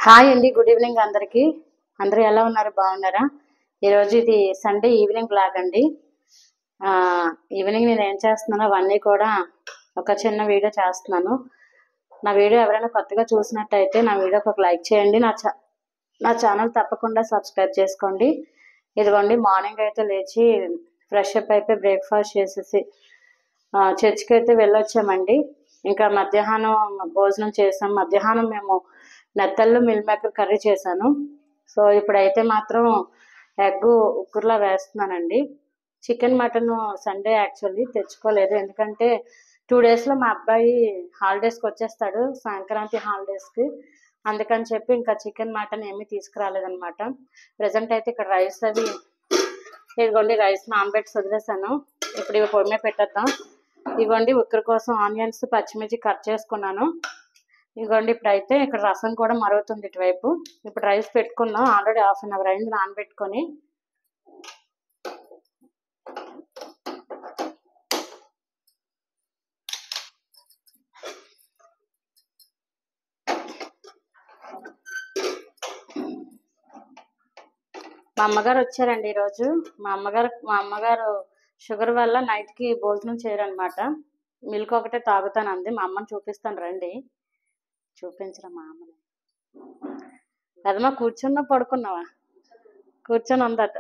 Hi అండి, good evening అందరికి. అందరూ ఎలా ఉన్నారు? బాగున్నారా? ఈరోజు ఇది సండే ఈవినింగ్ బ్లాగ్ అండి. ఈవినింగ్ నేను ఏం చేస్తున్నానో అవన్నీ కూడా ఒక చిన్న వీడియో చేస్తున్నాను. నా వీడియో ఎవరైనా కొత్తగా చూసినట్టయితే నా వీడియోకి ఒక లైక్ చేయండి. నా ఛానల్ తప్పకుండా సబ్స్క్రైబ్ చేసుకోండి. ఇదిగోండి, మార్నింగ్ అయితే లేచి ఫ్రెష్ అప్ అయిపోయి బ్రేక్ఫాస్ట్ చేసేసి చర్చికి అయితే వెళ్ళొచ్చామండి. ఇంకా మధ్యాహ్నం భోజనం చేసాం. మధ్యాహ్నం మేము నెత్తళ్ళు మిల్ మేకర్ కర్రీ చేశాను. సో ఇప్పుడైతే మాత్రం ఎగ్ ఉక్కుర్లా వేస్తున్నానండి. చికెన్ మటన్ సండే యాక్చువల్లీ తెచ్చుకోలేదు, ఎందుకంటే 2 daysలో మా అబ్బాయి హాలిడేస్కి వచ్చేస్తాడు, సంక్రాంతి హాలిడేస్కి. అందుకని చెప్పి ఇంకా చికెన్ మటన్ ఏమీ తీసుకురాలేదనమాట. ప్రజెంట్ అయితే ఇక్కడ రైస్ అది ఇదిగోండి, రైస్ నానబెట్టి వదిలేసాను. ఇప్పుడు ఇవి పొడి మీద పెట్టేద్దాం. ఇదిగోండి, ఉక్కర కోసం ఆనియన్స్ పచ్చిమిర్చి కట్ చేసుకున్నాను. ఇదిగోండి, ఇప్పుడైతే ఇక్కడ రసం కూడా మరుగుతుంది ఇటువైపు. ఇప్పుడు రైస్ పెట్టుకుందాం. ఆల్రెడీ 1/2 hour అయింది నానబెట్టుకొని. మా అమ్మగారు వచ్చారండి ఈరోజు. మా అమ్మగారు షుగర్ వల్ల నైట్కి భోజనం చేయరనమాట. మిల్క్ ఒకటే తాగుతానంది. మా అమ్మని చూపిస్తాను రండి. చూపించరా మా అమ్మని? కదమ్మా, కూర్చున్నా పడుకున్నావా? కూర్చొని ఉందట.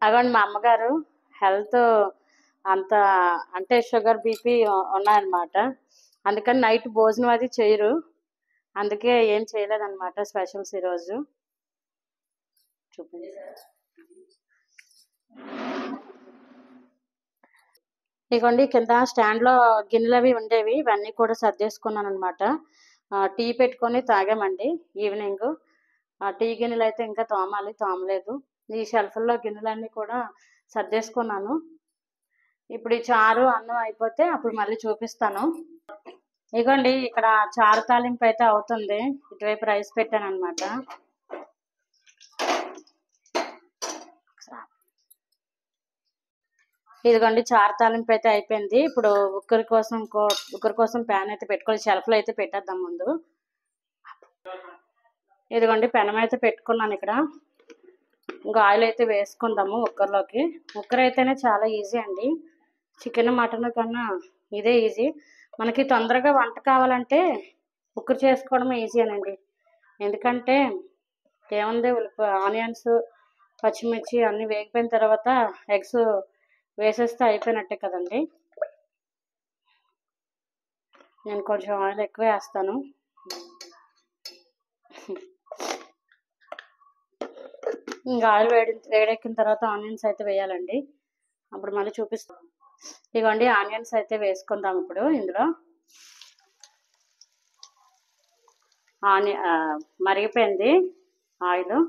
అగోండి, మా అమ్మగారు హెల్త్ అంత అంటే షుగర్ బీపీ ఉన్నాయన్నమాట. అందుకని నైట్ భోజనం అది చేయరు. అందుకే ఏం చేయలేదన్నమాట స్పెషల్స్ ఈరోజు. ఇదిగోండి, కింద స్టాండ్లో గిన్నెలు అవి ఉండేవి, ఇవన్నీ కూడా సర్దేసుకున్నాను అనమాట. టీ పెట్టుకొని తాగామండి ఈవినింగ్. టీ గిన్నెలు అయితే ఇంకా తోమలేదు. ఈ షెల్ఫ్లో గిన్నెలన్నీ కూడా సర్దేసుకున్నాను. ఇప్పుడు ఈ చారు అన్నం అయిపోతే అప్పుడు మళ్ళీ చూపిస్తాను. ఇదిగోండి, ఇక్కడ చారు తాలింపు అయితే అవుతుంది. ఇటువైపు రైస్ పెట్టాను అనమాట. ఇదిగోండి, చారు తాలింపు అయితే అయిపోయింది. ఇప్పుడు ఉక్కరి కోసం ప్యాన్ అయితే పెట్టుకోవాలి. షెల్ఫ్లో అయితే పెట్టేద్దాం ముందు. ఇదిగోండి, పెనం అయితే పెట్టుకున్నాను ఇక్కడ. ఇంకా ఆయిల్ అయితే వేసుకుందాము ఉక్కర్లోకి. ఉక్కర్ అయితేనే చాలా ఈజీ అండి. చికెన్ మటన్ కన్నా ఇదే ఈజీ. మనకి తొందరగా వంట కావాలంటే ఉక్కర్ చేసుకోవడమే ఈజీ అనండి. ఎందుకంటే ఏముంది, ఆనియన్స్ పచ్చిమిర్చి అన్నీ వేగిపోయిన తర్వాత ఎగ్స్ వేసేస్తే అయిపోయినట్టే కదండి. నేను కొంచెం ఆయిల్ ఎక్కువ వేస్తాను. ఇంకా ఆయిల్ వేడెక్కిన తర్వాత ఆనియన్స్ అయితే వేయాలండి. అప్పుడు మళ్ళీ చూపిస్తాను. ఇదిగోండి, ఆనియన్స్ అయితే వేసుకుందాం ఇప్పుడు. ఇందులో మరిగిపోయింది ఆయిల్.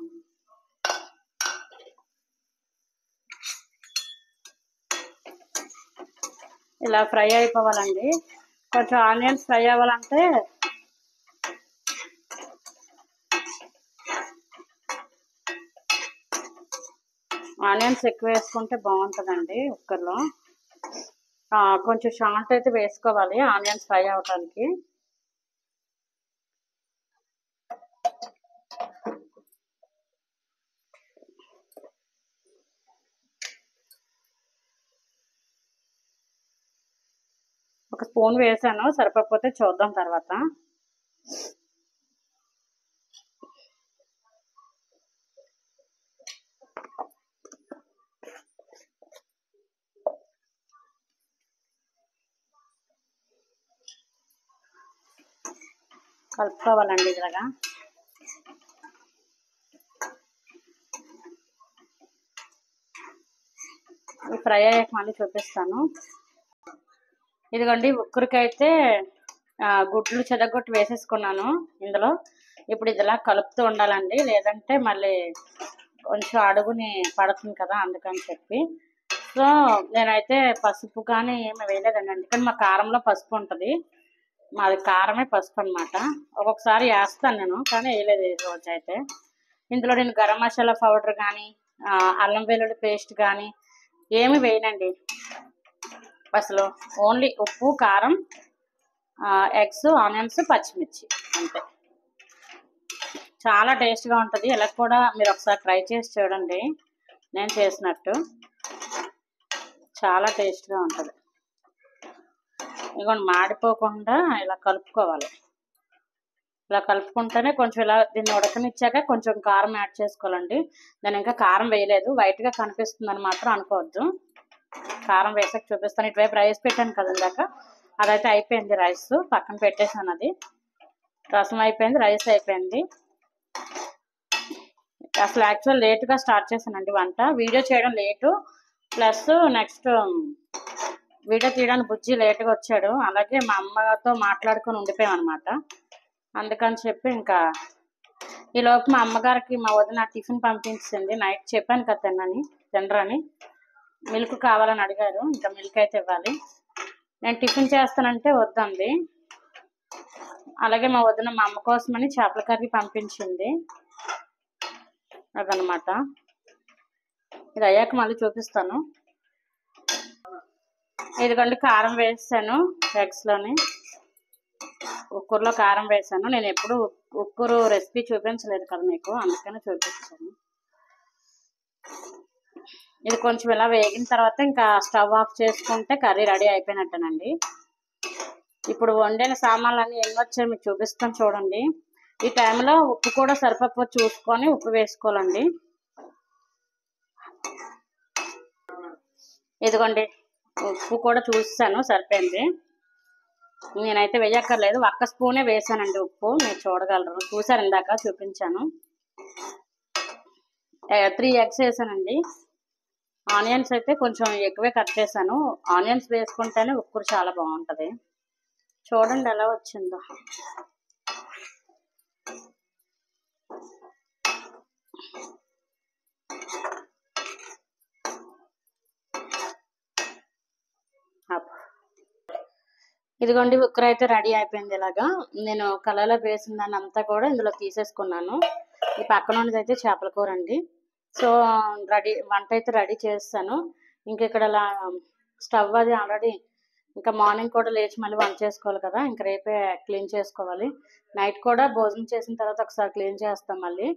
ఇలా ఫ్రై అయిపోవాలండి. కొంచెం ఆనియన్స్ ఫ్రై అవ్వాలంటే ఆనియన్స్ ఎక్కువ వేసుకుంటే బాగుంటుందండి కుక్కర్లో. కొంచెం సాల్ట్ అయితే వేసుకోవాలి ఆనియన్స్ ఫ్రై అవ్వడానికి. ఒక స్పూన్ వేసాను, సరిపోతే చూద్దాం తర్వాత. కలుపుకోవాలండి ఇలాగా. ఫ్రై అయ్యాక మళ్ళీ చూపిస్తాను. ఇదిగోండి, ఉక్కరికైతే గుడ్లు చెదగొట్టి వేసేసుకున్నాను ఇందులో. ఇప్పుడు ఇదిలా కలుపుతూ ఉండాలండి, లేదంటే మళ్ళీ కొంచెం అడుగుని పడుతుంది కదా, అందుకని చెప్పి. సో నేనైతే పసుపు కానీ ఏమి వేయలేదండి, ఎందుకంటే మా కారంలో పసుపు ఉంటుంది. మాది కారమే పసుపు అనమాట. ఒక్కొక్కసారి వేస్తాను నేను, కానీ వేయలేదు ఈ రోజు అయితే. ఇందులో నేను గరం మసాలా పౌడర్ కానీ అల్లం వెల్లుల్లి పేస్ట్ కానీ ఏమి వేయనండి అసలు. ఓన్లీ ఉప్పు, కారం, ఎగ్స్, ఆనియన్స్, పచ్చిమిర్చి అంతే. చాలా టేస్ట్గా ఉంటుంది. ఇలా కూడా మీరు ఒకసారి ట్రై చేసి చూడండి, నేను చేసినట్టు చాలా టేస్ట్గా ఉంటుంది. ఇదిగోండి మాడిపోకుండా ఇలా కలుపుకోవాలి. ఇలా కలుపుకుంటేనే కొంచెం ఇలా దీన్ని ఉడకనిచ్చాక కొంచెం కారం యాడ్ చేసుకోవాలండి. నేను ఇంకా కారం వేయలేదు, వైట్గా కనిపిస్తుందని మాత్రం అనుకోవద్దు. కారం వేసాక చూపిస్తాను. ఇటువైపు రైస్ పెట్టాను కదా ఇందాక, అదైతే అయిపోయింది. రైస్ పక్కన పెట్టేసాను. అది రసం అయిపోయింది, రైస్ అయిపోయింది. అసలు యాక్చువల్ లేట్గా స్టార్ట్ చేశానండి వంట. వీడియో చేయడం లేటు, ప్లస్ నెక్స్ట్ వీడియో తీయడానికి బుజ్జి లేట్గా వచ్చాడు. అలాగే మా అమ్మతో మాట్లాడుకొని ఉండిపోయాం అనమాట. అందుకని చెప్పి ఇంకా ఈలోపు మా అమ్మగారికి మా వదిన టిఫిన్ పంపించింది. నైట్ చెప్పాను కదా తినరని, మిల్క్ కావాలని అడిగారు. ఇంకా మిల్క్ అయితే ఇవ్వాలి. నేను టిఫిన్ చేస్తానంటే వద్దండి. అలాగే మా వదిన మా అమ్మ కోసమని చేపల కర్రీ పంపించింది. అదనమాట. ఇది అయ్యాక మళ్ళీ చూపిస్తాను. ఇదిగోండి కారం వేసాను ఎగ్స్లోని. ఉక్కూరులో కారం వేసాను. నేను ఎప్పుడు ఉక్కూరు రెసిపీ చూపించలేదు కదా మీకు, అందుకని చూపించాను. ఇది కొంచెం ఇలా వేగిన తర్వాత ఇంకా స్టవ్ ఆఫ్ చేసుకుంటే కర్రీ రెడీ అయిపోయినట్టేనండి. ఇప్పుడు వండిన సామాన్లన్నీ ఎన్ని వచ్చాయో మీకు చూపిస్తాను చూడండి. ఈ టైంలో ఉప్పు కూడా సరిపో చూసుకొని ఉప్పు వేసుకోవాలండి. ఇదిగోండి ఉప్పు కూడా చూసాను, సరిపోయింది. నేనైతే వేయక్కర్లేదు, 1 స్పూనే వేసానండి ఉప్పు. మీరు చూడగలరు, చూసారు ఇందాక చూపించాను. 3 ఎగ్స్ వేసానండి. ఆనియన్స్ అయితే కొంచెం ఎక్కువే కట్ చేశాను. ఆనియన్స్ వేసుకుంటేనే ఉప్పు చాలా బాగుంటుంది. చూడండి ఎలా వచ్చిందో. ఇదిగోండి ఉక్కర అయితే రెడీ అయిపోయింది. ఇలాగా నేను కలర్లో వేసిన దాన్ని అంతా కూడా ఇందులో తీసేసుకున్నాను. ఈ పక్కన ఉన్నది అయితే చేపల కూర అండి. సో వంట అయితే రెడీ చేస్తాను. ఇంక ఇక్కడ స్టవ్ అది ఆల్రెడీ ఇంకా మార్నింగ్ కూడా లేచి మళ్ళీ వంట చేసుకోవాలి కదా, ఇంకా రేపే క్లీన్ చేసుకోవాలి. నైట్ కూడా భోజనం చేసిన తర్వాత ఒకసారి క్లీన్ చేస్తాం మళ్ళీ.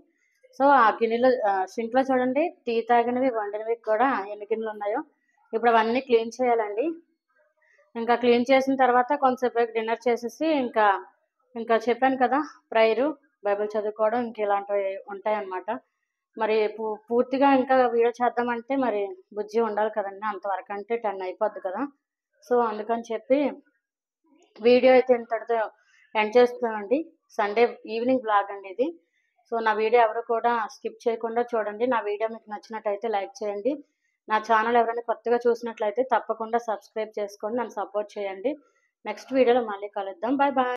సో ఆ గిన్నెలో సింక్లో చూడండి, టీ తాగినవి వండినవి కూడా ఎన్ని గిన్నెలు ఉన్నాయో ఇప్పుడు అవన్నీ క్లీన్ చేయాలండి. ఇంకా క్లీన్ చేసిన తర్వాత కొంతసేపు డిన్నర్ చేసేసి ఇంకా చెప్పాను కదా, ప్రేయరు, బైబిల్ చదువుకోవడం, ఇంక ఇలాంటివి ఉంటాయన్నమాట. మరి పూర్తిగా ఇంకా వీడియో చేద్దామంటే మరి బుజ్జి ఉండాలి కదండి, అంతవరకు అంటే 10 అయిపోద్ది కదా. సో అందుకని చెప్పి వీడియో అయితే ఇంతటితో ఎండ్ చేస్తానండి. సండే ఈవినింగ్ బ్లాగ్ అండి ఇది. సో నా వీడియో ఎవరు కూడా స్కిప్ చేయకుండా చూడండి. నా వీడియో మీకు నచ్చినట్టయితే లైక్ చేయండి. నా ఛానల్ ఎవరైనా కొత్తగా చూసినట్లయితే తప్పకుండా సబ్స్క్రైబ్ చేసుకోండి, నన్ను సపోర్ట్ చేయండి. నెక్స్ట్ వీడియోలో మళ్ళీ కలుద్దాం. Bye bye.